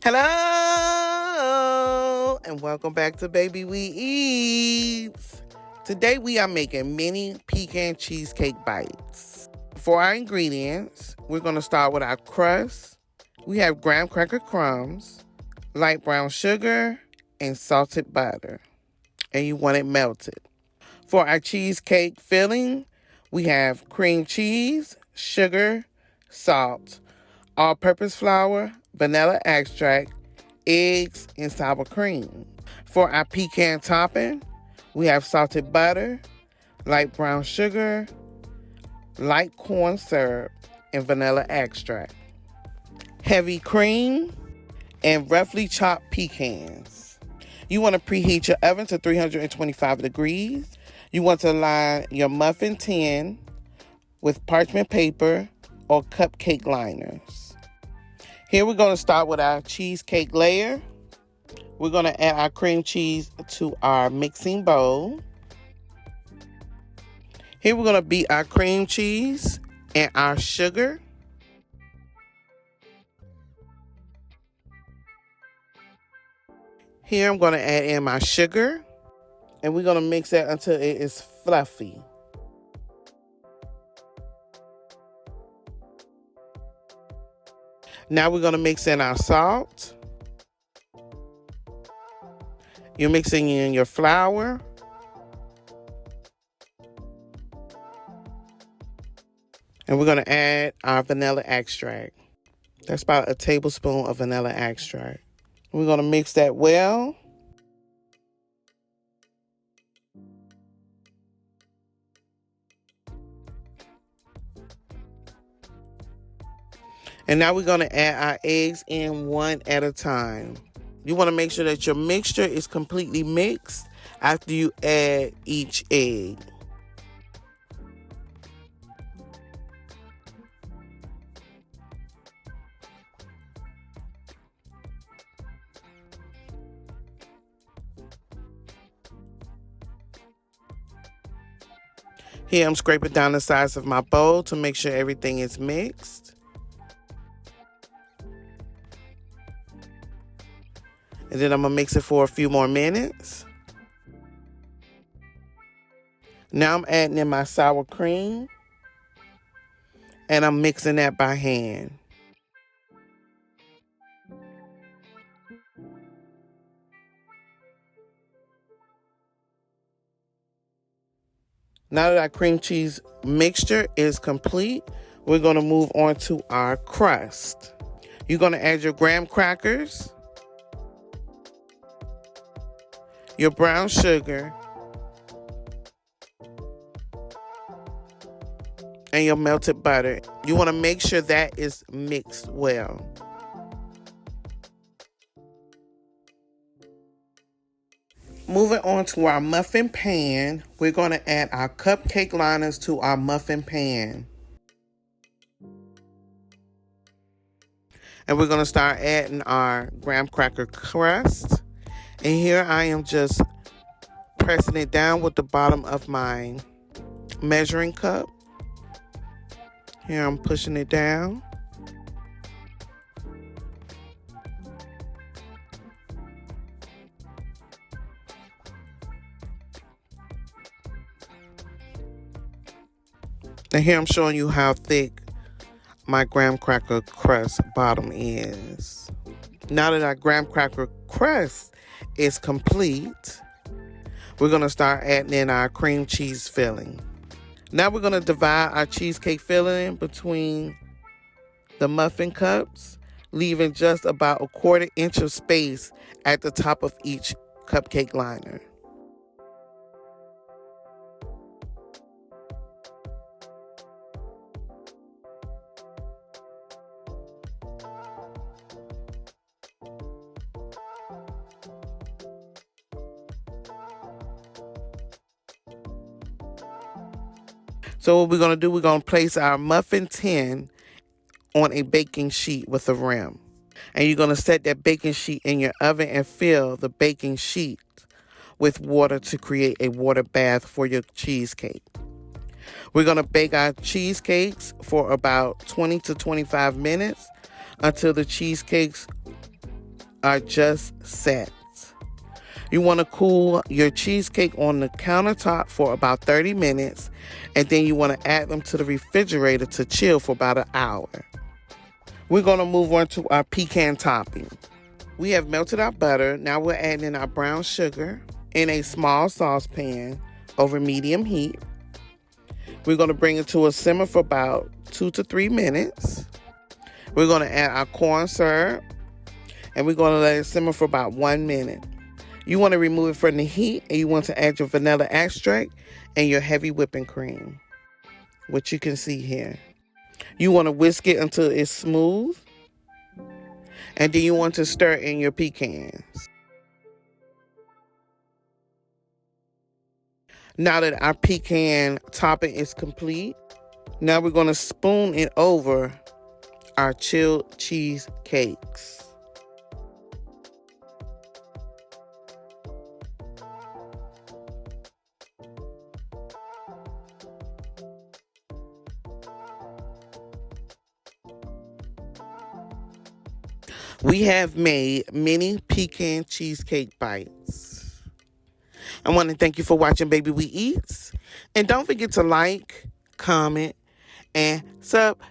Hello and welcome back to Baby We Eats. Today we are making mini pecan cheesecake bites. For our ingredients, we're going to start with our crust. We have graham cracker crumbs, light brown sugar, and salted butter. And you want it melted. For our cheesecake filling, we have cream cheese, sugar, salt, all-purpose flour, vanilla extract, eggs, and sour cream. For our pecan topping, we have salted butter, light brown sugar, light corn syrup, and vanilla extract. Heavy cream, and roughly chopped pecans. You want to preheat your oven to 325 degrees. You want to line your muffin tin with parchment paper or cupcake liners. Here we're going to start with our cheesecake layer. We're going to add our cream cheese to our mixing bowl. Here we're going to beat our cream cheese and our sugar. Here I'm going to add in my sugar. And we're going to mix that until it is fluffy. Now we're going to mix in our salt. You're mixing in your flour. And we're going to add our vanilla extract. That's about a tablespoon of vanilla extract. We're going to mix that well. And now we're going to add our eggs in one at a time. You want to make sure that your mixture is completely mixed after you add each egg. Here I'm scraping down the sides of my bowl to make sure everything is mixed. And then I'm going to mix it for a few more minutes. Now I'm adding in my sour cream. And I'm mixing that by hand. Now that our cream cheese mixture is complete, we're going to move on to our crust. You're going to add your graham crackers, your brown sugar, and your melted butter. You want to make sure that is mixed well. Moving on to our muffin pan, we're going to add our cupcake liners to our muffin pan. And we're going to start adding our graham cracker crust. And here I am just pressing it down with the bottom of my measuring cup. Here I'm pushing it down. And here I'm showing you how thick my graham cracker crust bottom is. Now that our graham cracker crust is complete, we're going to start adding in our cream cheese filling. Now we're going to divide our cheesecake filling between the muffin cups, leaving just about 1/4 inch of space at the top of each cupcake liner. So what we're going to do, we're going to place our muffin tin on a baking sheet with a rim. And you're going to set that baking sheet in your oven and fill the baking sheet with water to create a water bath for your cheesecake. We're going to bake our cheesecakes for about 20 to 25 minutes until the cheesecakes are just set. You want to cool your cheesecake on the countertop for about 30 minutes, and then you want to add them to the refrigerator to chill for about an hour. We're going to move on to our pecan topping. We have melted our butter. Now we're adding in our brown sugar in a small saucepan over medium heat. We're going to bring it to a simmer for about 2 to 3 minutes. We're going to add our corn syrup, and we're going to let it simmer for about 1 minute. You want to remove it from the heat, and you want to add your vanilla extract and your heavy whipping cream, which you can see here. You want to whisk it until it's smooth, and then you want to stir in your pecans. Now that our pecan topping is complete, now we're going to spoon it over our chilled cheesecakes. We have made mini pecan cheesecake bites. I want to thank you for watching Baby We Eats. And don't forget to like, comment, and subscribe.